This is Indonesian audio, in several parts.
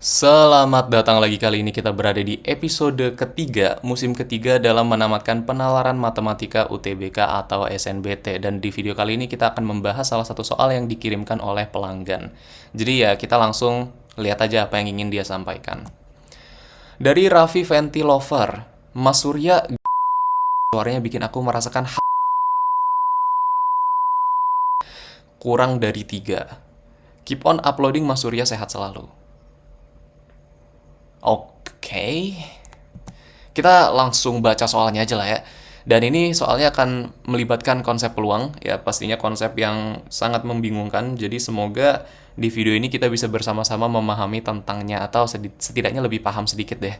Selamat datang lagi. Kali ini kita berada di episode ketiga, musim ketiga dalam menamatkan penalaran matematika UTBK atau SNBT. Dan di video kali ini kita akan membahas salah satu soal yang dikirimkan oleh pelanggan. Jadi ya kita langsung lihat aja apa yang ingin dia sampaikan. Dari Raffi Fenty Lover, Mas Surya, suaranya bikin aku merasakan kurang dari 3. Keep on uploading, Mas Surya, sehat selalu. Oke, kita langsung baca soalnya aja lah ya. Dan ini soalnya akan melibatkan konsep peluang, ya pastinya konsep yang sangat membingungkan. Jadi semoga di video ini kita bisa bersama-sama memahami tentangnya atau setidaknya lebih paham sedikit deh.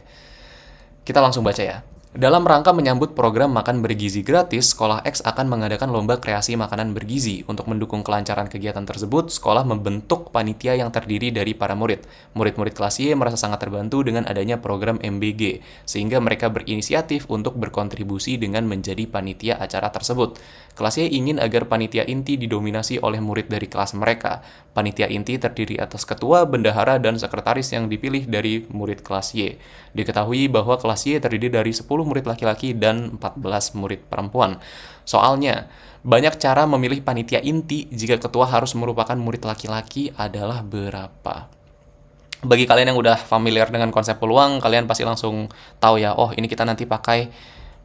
Kita langsung baca ya. Dalam rangka menyambut program makan bergizi gratis, Sekolah X akan mengadakan lomba kreasi makanan bergizi. Untuk mendukung kelancaran kegiatan tersebut, sekolah membentuk panitia yang terdiri dari para murid. Murid-murid kelas Y merasa sangat terbantu dengan adanya program MBG, sehingga mereka berinisiatif untuk berkontribusi dengan menjadi panitia acara tersebut. Kelas Y ingin agar panitia inti didominasi oleh murid dari kelas mereka. Panitia inti terdiri atas ketua, bendahara, dan sekretaris yang dipilih dari murid kelas Y. Diketahui bahwa kelas Y terdiri dari 10 murid laki-laki dan 14 murid perempuan. Soalnya, banyak cara memilih panitia inti jika ketua harus merupakan murid laki-laki adalah berapa? Bagi kalian yang udah familiar dengan konsep peluang, kalian pasti langsung tahu ya, oh ini kita nanti pakai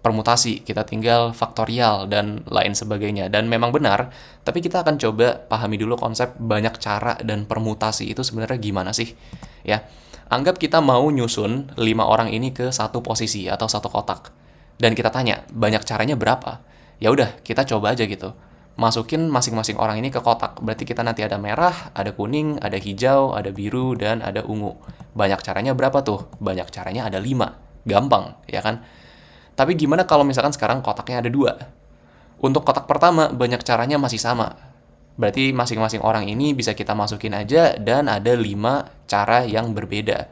permutasi, kita tinggal faktorial dan lain sebagainya. Dan memang benar, tapi kita akan coba pahami dulu konsep banyak cara dan permutasi itu sebenarnya gimana sih? Ya, anggap kita mau nyusun 5 orang ini ke satu posisi atau satu kotak. Dan kita tanya, banyak caranya berapa? Ya udah, kita coba aja gitu. Masukin masing-masing orang ini ke kotak. Berarti kita nanti ada merah, ada kuning, ada hijau, ada biru, dan ada ungu. Banyak caranya berapa tuh? Banyak caranya ada 5. Gampang, ya kan? Tapi gimana kalau misalkan sekarang kotaknya ada 2? Untuk kotak pertama, banyak caranya masih sama. Berarti masing-masing orang ini bisa kita masukin aja dan ada 5 cara yang berbeda.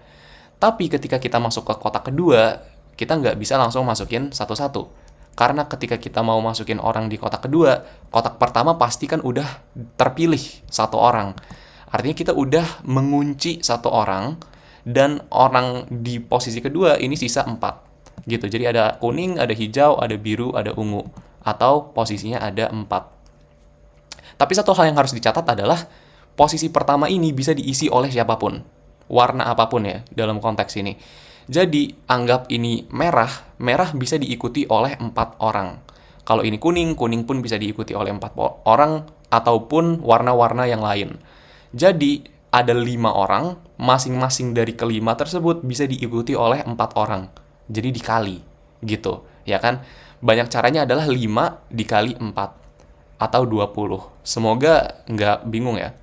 Tapi ketika kita masuk ke kotak kedua, kita nggak bisa langsung masukin satu-satu. Karena ketika kita mau masukin orang di kotak kedua, kotak pertama pasti kan udah terpilih satu orang. Artinya kita udah mengunci satu orang, dan orang di posisi kedua ini sisa 4. Gitu, jadi ada kuning, ada hijau, ada biru, ada ungu. Atau posisinya ada 4. Tapi satu hal yang harus dicatat adalah posisi pertama ini bisa diisi oleh siapapun. Warna apapun ya dalam konteks ini. Jadi anggap ini merah, merah bisa diikuti oleh 4 orang. Kalau ini kuning, kuning pun bisa diikuti oleh 4 orang ataupun warna-warna yang lain. Jadi ada 5 orang, masing-masing dari kelima tersebut bisa diikuti oleh 4 orang. Jadi dikali gitu, ya kan? Banyak caranya adalah 5 dikali 4 atau 20. Semoga nggak bingung ya.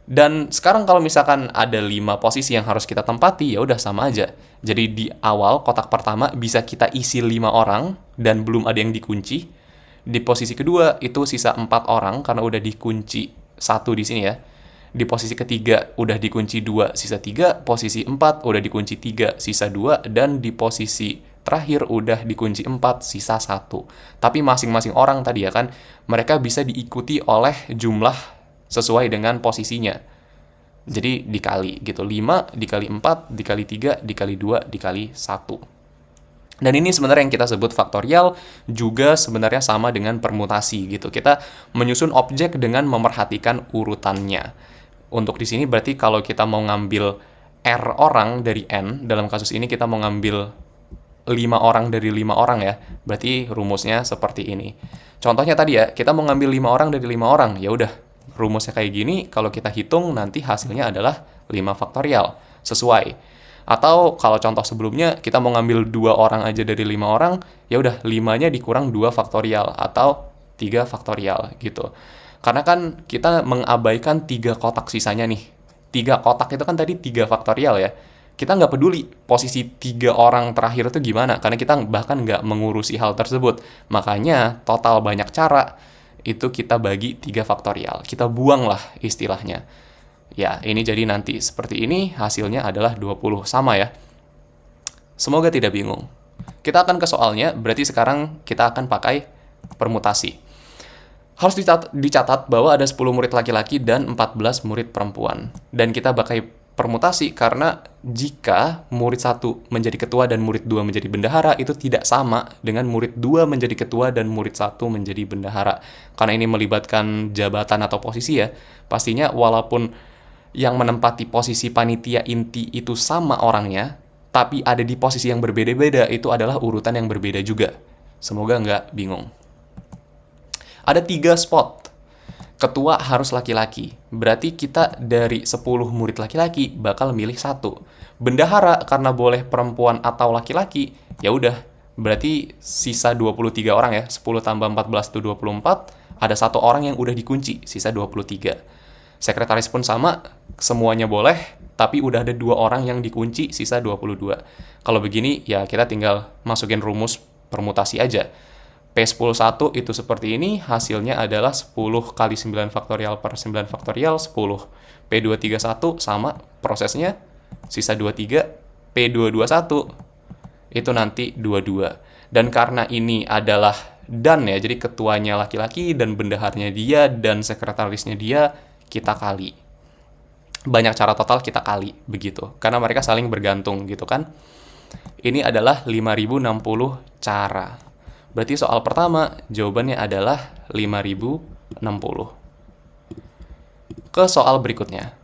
Dan sekarang kalau misalkan ada 5 posisi yang harus kita tempati, ya udah sama aja. Jadi di awal kotak pertama bisa kita isi 5 orang dan belum ada yang dikunci. Di posisi kedua itu sisa 4 orang karena udah dikunci 1 di sini ya. Di posisi ketiga udah dikunci 2, sisa 3. Posisi 4 udah dikunci 3, sisa 2. Dan di posisi terakhir udah dikunci 4, sisa 1. Tapi masing-masing orang tadi ya kan, mereka bisa diikuti oleh jumlah sesuai dengan posisinya. Jadi dikali gitu. 5 dikali 4 dikali 3 dikali 2 dikali 1. Dan ini sebenarnya yang kita sebut faktorial, juga sebenarnya sama dengan permutasi gitu. Kita menyusun objek dengan memerhatikan urutannya. Untuk di sini berarti kalau kita mau ngambil R orang dari N, dalam kasus ini kita mau ngambil 5 orang dari 5 orang ya. Berarti rumusnya seperti ini. Contohnya tadi ya, kita mau ngambil 5 orang dari 5 orang. Ya udah, rumusnya kayak gini, kalau kita hitung nanti hasilnya adalah 5 faktorial. Sesuai. Atau kalau contoh sebelumnya, kita mau ngambil 2 orang aja dari 5 orang, ya udah 5-nya dikurang 2 faktorial atau 3 faktorial gitu. Karena kan kita mengabaikan 3 kotak sisanya nih. 3 kotak itu kan tadi 3 faktorial ya. Kita nggak peduli posisi 3 orang terakhir itu gimana, karena kita bahkan nggak mengurusi hal tersebut. Makanya total banyak cara itu kita bagi 3 faktorial. Kita buang lah istilahnya. Ya, ini jadi nanti seperti ini, hasilnya adalah 20 sama ya. Semoga tidak bingung. Kita akan ke soalnya, berarti sekarang kita akan pakai permutasi. Harus dicatat bahwa ada 10 murid laki-laki dan 14 murid perempuan. Dan kita pakai permutasi karena jika murid 1 menjadi ketua dan murid 2 menjadi bendahara itu tidak sama dengan murid 2 menjadi ketua dan murid 1 menjadi bendahara. Karena ini melibatkan jabatan atau posisi ya, pastinya walaupun yang menempati posisi panitia inti itu sama orangnya, tapi ada di posisi yang berbeda-beda, itu adalah urutan yang berbeda juga. Semoga nggak bingung. Ada 3 spot. Ketua harus laki-laki. Berarti kita dari 10 murid laki-laki bakal milih 1. Bendahara karena boleh perempuan atau laki-laki, ya udah. Berarti sisa 23 orang ya. 10 tambah 14 itu 24. Ada 1 orang yang udah dikunci, sisa 23. Sekretaris pun sama, semuanya boleh, tapi udah ada 2 orang yang dikunci, sisa 22. Kalau begini, ya kita tinggal masukin rumus permutasi aja. P101 itu seperti ini, hasilnya adalah 10 kali 9 faktorial per 9 faktorial, 10. P231 sama prosesnya, sisa 23. P221 itu nanti 22. Dan karena ini adalah dan ya, jadi ketuanya laki-laki dan bendaharnya dia dan sekretarisnya dia, kita kali. Banyak cara total kita kali, begitu. Karena mereka saling bergantung gitu kan. Ini adalah 5060 cara. Berarti soal pertama, jawabannya adalah 5060. Ke soal berikutnya.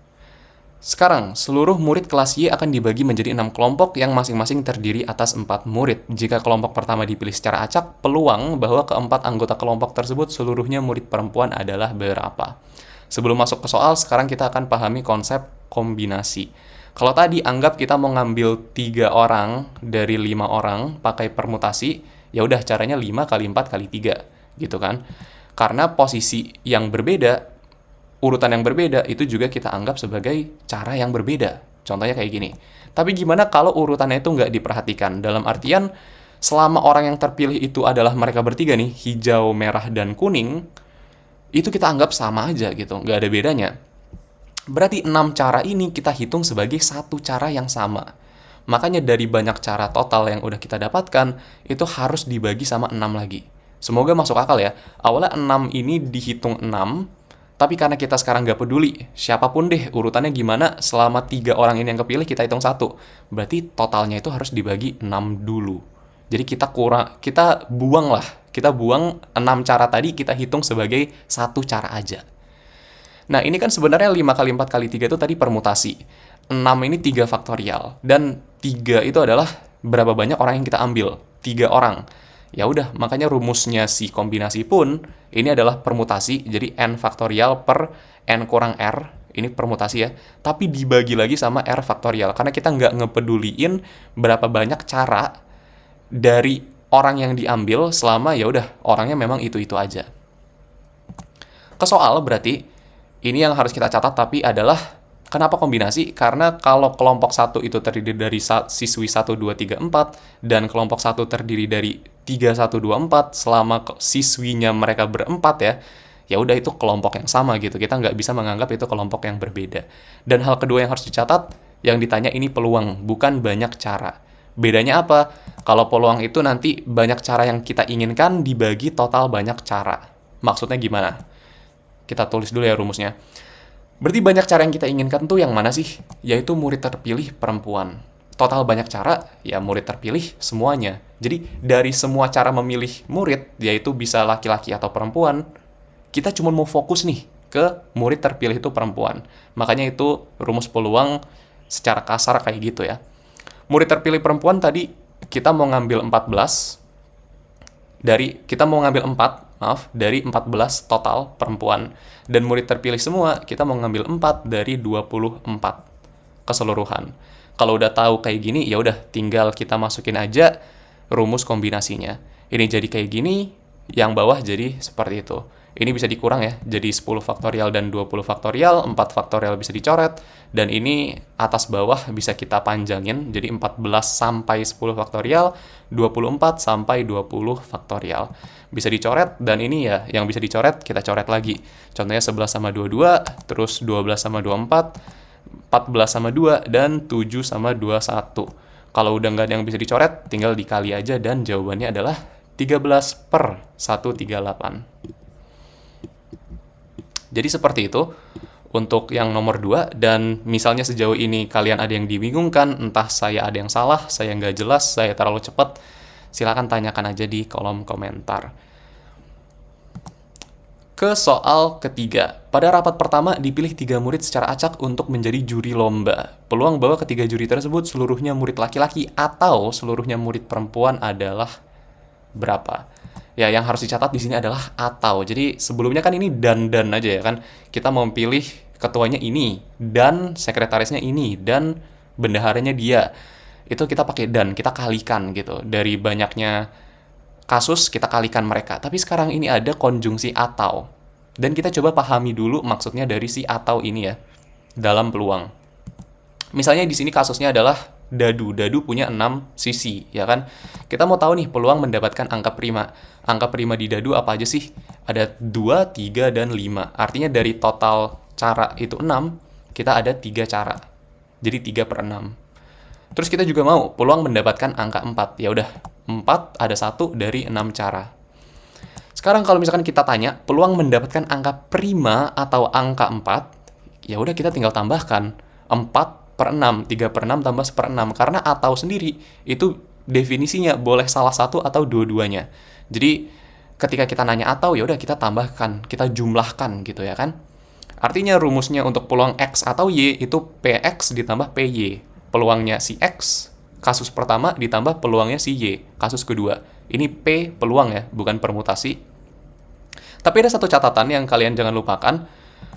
Sekarang, seluruh murid kelas Y akan dibagi menjadi 6 kelompok yang masing-masing terdiri atas 4 murid. Jika kelompok pertama dipilih secara acak, peluang bahwa keempat anggota kelompok tersebut seluruhnya murid perempuan adalah berapa? Sebelum masuk ke soal, sekarang kita akan pahami konsep kombinasi. Kalau tadi anggap kita mau ngambil 3 orang dari 5 orang pakai permutasi, ya udah caranya 5 kali 4 kali 3 gitu kan. Karena posisi yang berbeda, urutan yang berbeda itu juga kita anggap sebagai cara yang berbeda. Contohnya kayak gini. Tapi gimana kalau urutannya itu nggak diperhatikan? Dalam artian selama orang yang terpilih itu adalah mereka bertiga nih, hijau, merah, dan kuning, itu kita anggap sama aja gitu, nggak ada bedanya. Berarti 6 cara ini kita hitung sebagai satu cara yang sama. Makanya dari banyak cara total yang udah kita dapatkan, itu harus dibagi sama 6 lagi. Semoga masuk akal ya. Awalnya 6 ini dihitung 6, tapi karena kita sekarang nggak peduli, siapapun deh urutannya gimana, selama 3 orang ini yang kepilih kita hitung 1. Berarti totalnya itu harus dibagi 6 dulu. Jadi kita buang 6 cara tadi, kita hitung sebagai satu cara aja. Nah, ini kan sebenarnya 5 kali 4 kali 3 itu tadi permutasi. 6 ini 3 faktorial. Dan 3 itu adalah berapa banyak orang yang kita ambil. 3 orang. Ya udah, makanya rumusnya si kombinasi pun, ini adalah permutasi. Jadi N faktorial per N kurang R. Ini permutasi ya. Tapi dibagi lagi sama R faktorial. Karena kita nggak ngepeduliin berapa banyak cara dari orang yang diambil selama ya udah orangnya memang itu-itu aja. Ke soal berarti ini yang harus kita catat tapi adalah kenapa kombinasi? Karena kalau kelompok 1 itu terdiri dari siswi 1, 2, 3, 4 dan kelompok 1 terdiri dari 3, 1, 2, 4 selama siswinya mereka berempat ya udah itu kelompok yang sama gitu. Kita nggak bisa menganggap itu kelompok yang berbeda. Dan hal kedua yang harus dicatat, yang ditanya ini peluang, bukan banyak cara. Bedanya apa? Kalau peluang itu nanti banyak cara yang kita inginkan dibagi total banyak cara. Maksudnya gimana? Kita tulis dulu ya rumusnya. Berarti banyak cara yang kita inginkan tuh yang mana sih? Yaitu murid terpilih perempuan. Total banyak cara, ya murid terpilih semuanya. Jadi dari semua cara memilih murid, yaitu bisa laki-laki atau perempuan, kita cuma mau fokus nih ke murid terpilih itu perempuan. Makanya itu rumus peluang secara kasar kayak gitu ya. Murid terpilih perempuan tadi kita mau ngambil 4 dari 14 total perempuan. Dan murid terpilih semua, kita mau ngambil 4 dari 24 keseluruhan. Kalau udah tahu kayak gini, ya udah tinggal kita masukin aja rumus kombinasinya. Ini jadi kayak gini, yang bawah jadi seperti itu. Ini bisa dikurang ya, jadi 10 faktorial dan 20 faktorial, 4 faktorial bisa dicoret, dan ini atas bawah bisa kita panjangin, jadi 14 sampai 10 faktorial, 24 sampai 20 faktorial. Bisa dicoret, dan ini ya, yang bisa dicoret, kita coret lagi. Contohnya 11 sama 22, terus 12 sama 24, 14 sama 2, dan 7 sama 21. Kalau udah nggak ada yang bisa dicoret, tinggal dikali aja, dan jawabannya adalah 13 per 138. Jadi seperti itu untuk yang nomor 2, dan misalnya sejauh ini kalian ada yang dibingungkan, entah saya ada yang salah, saya nggak jelas, saya terlalu cepat, silakan tanyakan aja di kolom komentar. Ke soal ketiga. Pada rapat pertama dipilih 3 murid secara acak untuk menjadi juri lomba. Peluang bahwa ketiga juri tersebut seluruhnya murid laki-laki atau seluruhnya murid perempuan adalah berapa? Ya, yang harus dicatat di sini adalah atau. Jadi sebelumnya kan ini dan aja ya kan. Kita mau pilih ketuanya ini, dan sekretarisnya ini, dan bendaharanya dia. Itu kita pakai dan, kita kalikan gitu. Dari banyaknya kasus kita kalikan mereka. Tapi sekarang ini ada konjungsi atau. Dan kita coba pahami dulu maksudnya dari si atau ini ya dalam peluang. Misalnya di sini kasusnya adalah dadu. Dadu punya 6 sisi, ya kan? Kita mau tahu nih peluang mendapatkan angka prima. Angka prima di dadu apa aja sih? Ada 2, 3, dan 5. Artinya dari total cara itu 6, kita ada 3 cara. Jadi 3/6. Terus kita juga mau peluang mendapatkan angka 4. Ya udah, 4 ada 1 dari 6 cara. Sekarang kalau misalkan kita tanya peluang mendapatkan angka prima atau angka 4, ya udah kita tinggal tambahkan 4/6, 3/6 tambah 1/6. Karena atau sendiri itu definisinya boleh salah satu atau dua-duanya. Jadi ketika kita nanya atau, ya udah kita tambahkan, kita jumlahkan gitu ya kan. Artinya rumusnya untuk peluang X atau Y itu PX ditambah PY. Peluangnya si X kasus pertama ditambah peluangnya si Y kasus kedua. Ini P peluang ya, bukan permutasi. Tapi ada satu catatan yang kalian jangan lupakan.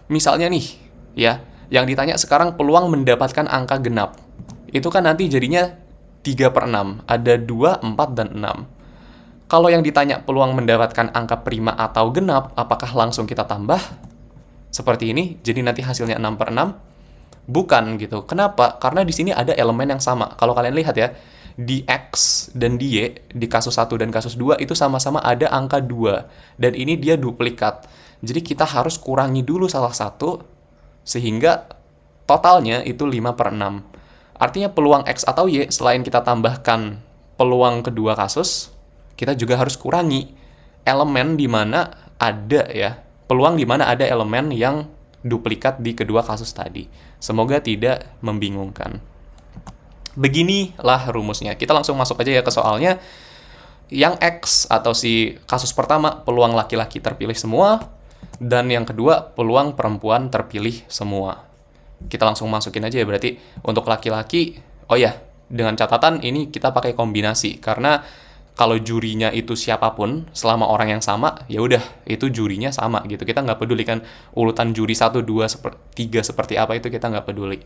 Misalnya nih, ya, yang ditanya sekarang peluang mendapatkan angka genap. Itu kan nanti jadinya 3/6. Ada 2, 4, dan 6. Kalau yang ditanya peluang mendapatkan angka prima atau genap, apakah langsung kita tambah? Seperti ini, jadi nanti hasilnya 6/6. Bukan gitu. Kenapa? Karena di sini ada elemen yang sama. Kalau kalian lihat ya, di X dan di Y, di kasus 1 dan kasus 2 itu sama-sama ada angka 2. Dan ini dia duplikat. Jadi kita harus kurangi dulu salah satu, sehingga totalnya itu 5/6. Artinya peluang X atau Y, selain kita tambahkan peluang kedua kasus, kita juga harus kurangi elemen di mana ada ya, peluang di mana ada elemen yang duplikat di kedua kasus tadi. Semoga tidak membingungkan. Beginilah rumusnya. Kita langsung masuk aja ya ke soalnya. Yang X atau si kasus pertama, peluang laki-laki terpilih semua, dan yang kedua, peluang perempuan terpilih semua. Kita langsung masukin aja ya, berarti untuk laki-laki, oh ya, dengan catatan ini kita pakai kombinasi, karena kalau jurinya itu siapapun, selama orang yang sama, ya udah, itu jurinya sama gitu. Kita nggak peduli kan urutan juri 1, 2, 3 seperti apa, itu kita nggak peduli.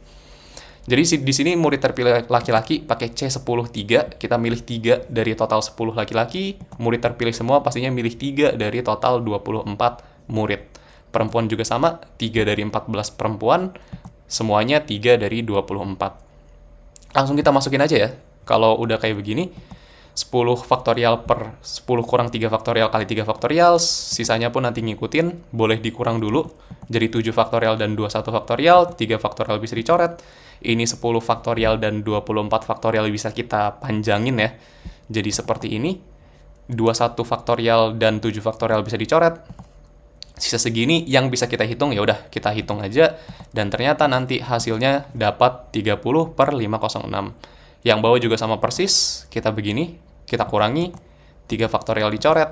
Jadi di sini murid terpilih laki-laki pakai C10-3, kita milih 3 dari total 10 laki-laki, murid terpilih semua pastinya milih 3 dari total 24 murid. Perempuan juga sama, 3 dari 14 perempuan, semuanya 3 dari 24. Langsung kita masukin aja ya. Kalau udah kayak begini, 10 faktorial per 10 kurang 3 faktorial kali 3 faktorial, sisanya pun nanti ngikutin, boleh dikurang dulu, jadi 7 faktorial dan 21 faktorial, 3 faktorial bisa dicoret, ini 10 faktorial dan 24 faktorial bisa kita panjangin ya, jadi seperti ini, 21 faktorial dan 7 faktorial bisa dicoret, sisa segini yang bisa kita hitung, ya udah kita hitung aja, dan ternyata nanti hasilnya dapat 30/506. Yang bawah juga sama persis, kita begini, kita kurangi, 3 faktorial dicoret,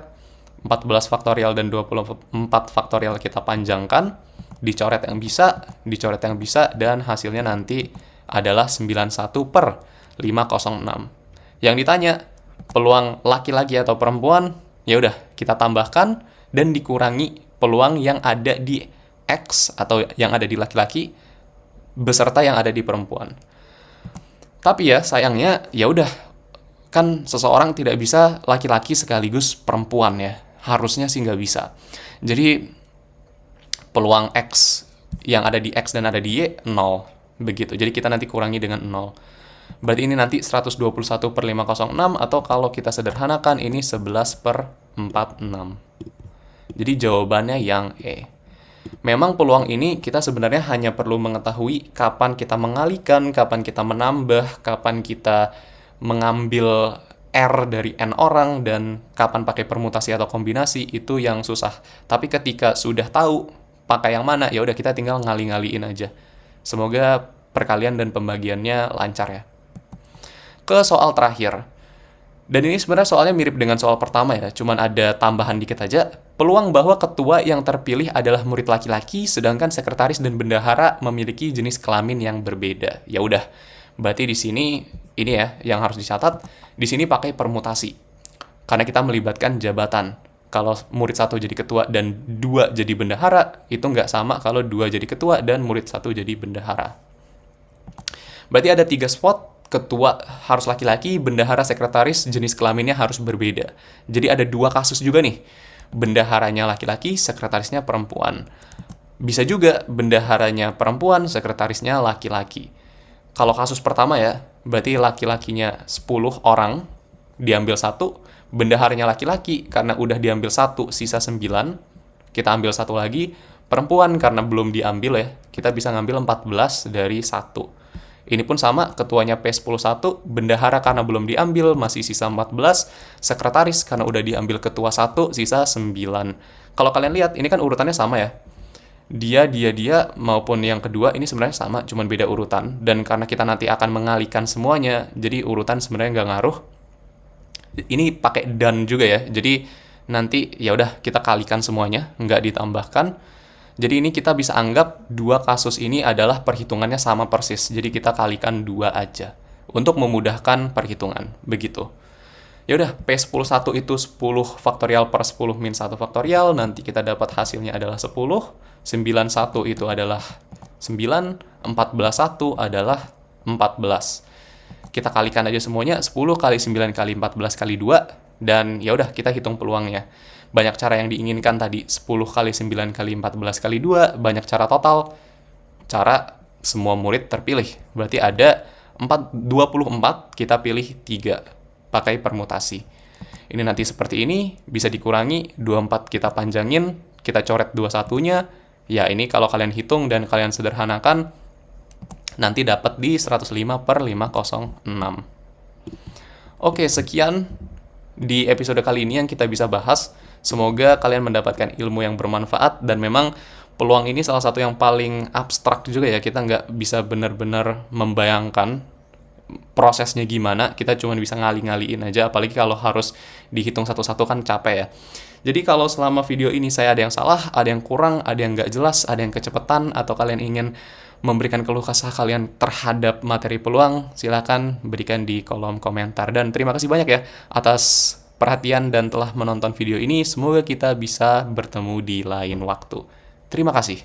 14 faktorial dan 24 faktorial kita panjangkan, dicoret yang bisa, dan hasilnya nanti adalah 91/506. Yang ditanya, peluang laki-laki atau perempuan, ya udah kita tambahkan, dan dikurangi peluang yang ada di X atau yang ada di laki-laki, beserta yang ada di perempuan. Tapi ya sayangnya ya udah, kan seseorang tidak bisa laki-laki sekaligus perempuan ya, harusnya sih nggak bisa. Jadi peluang X yang ada di X dan ada di Y 0 begitu, jadi kita nanti kurangi dengan 0. Berarti ini nanti 121/506, atau kalau kita sederhanakan ini 11/46. Jadi jawabannya yang E. Memang peluang ini kita sebenarnya hanya perlu mengetahui kapan kita mengalihkan, kapan kita menambah, kapan kita mengambil R dari N orang, dan kapan pakai permutasi atau kombinasi, itu yang susah. Tapi ketika sudah tahu pakai yang mana, ya udah kita tinggal ngali-ngaliin aja. Semoga perkalian dan pembagiannya lancar ya. Ke soal terakhir. Dan ini sebenarnya soalnya mirip dengan soal pertama ya, cuman ada tambahan dikit aja. Peluang bahwa ketua yang terpilih adalah murid laki-laki, sedangkan sekretaris dan bendahara memiliki jenis kelamin yang berbeda. Ya udah, berarti di sini ini ya yang harus dicatat. Di sini pakai permutasi, karena kita melibatkan jabatan. Kalau murid 1 jadi ketua dan 2 jadi bendahara, itu nggak sama kalau 2 jadi ketua dan murid 1 jadi bendahara. Berarti ada 3 spot. Ketua harus laki-laki, bendahara, sekretaris jenis kelaminnya harus berbeda. Jadi ada 2 kasus juga nih. Bendaharanya laki-laki, sekretarisnya perempuan. Bisa juga bendaharanya perempuan, sekretarisnya laki-laki. Kalau kasus pertama ya, berarti laki-lakinya 10 orang, diambil 1, bendaharanya laki-laki, karena udah diambil 1, sisa 9, kita ambil 1 lagi, perempuan karena belum diambil ya, kita bisa ngambil 14 dari 1. Ini pun sama, ketuanya P101, bendahara karena belum diambil, masih sisa 14, sekretaris karena udah diambil ketua 1, sisa 9. Kalau kalian lihat, ini kan urutannya sama ya. Dia, maupun yang kedua, ini sebenarnya sama, cuman beda urutan. Dan karena kita nanti akan mengalihkan semuanya, jadi urutan sebenarnya nggak ngaruh. Ini pakai dan juga ya, jadi nanti ya udah kita kalikan semuanya, nggak ditambahkan. Jadi ini kita bisa anggap 2 kasus ini adalah perhitungannya sama persis. Jadi kita kalikan 2 aja untuk memudahkan perhitungan. Begitu. Ya udah, P101 itu 10 faktorial per 10 min 1 faktorial. Nanti kita dapat hasilnya adalah 10. 91 itu adalah 9. 14 1 adalah 14. Kita kalikan aja semuanya, 10 kali 9 kali 14 kali 2. Dan ya udah, kita hitung peluangnya. Banyak cara yang diinginkan tadi, 10 kali 9 kali 14 kali 2, banyak cara total. Cara semua murid terpilih. Berarti ada 24, kita pilih 3, pakai permutasi. Ini nanti seperti ini, bisa dikurangi, 24 kita panjangin, kita coret 21-nya, ya ini kalau kalian hitung dan kalian sederhanakan, nanti dapat di 105/506. Oke, sekian di episode kali ini yang kita bisa bahas. Semoga kalian mendapatkan ilmu yang bermanfaat, dan memang peluang ini salah satu yang paling abstrak juga ya, kita nggak bisa benar-benar membayangkan prosesnya gimana, kita cuma bisa ngali-ngaliin aja, apalagi kalau harus dihitung satu-satu kan capek ya. Jadi kalau selama video ini saya ada yang salah, ada yang kurang, ada yang nggak jelas, ada yang kecepatan, atau kalian ingin memberikan keluh kesah kalian terhadap materi peluang, silakan berikan di kolom komentar. Dan terima kasih banyak ya atas perhatian dan telah menonton video ini. Semoga kita bisa bertemu di lain waktu. Terima kasih.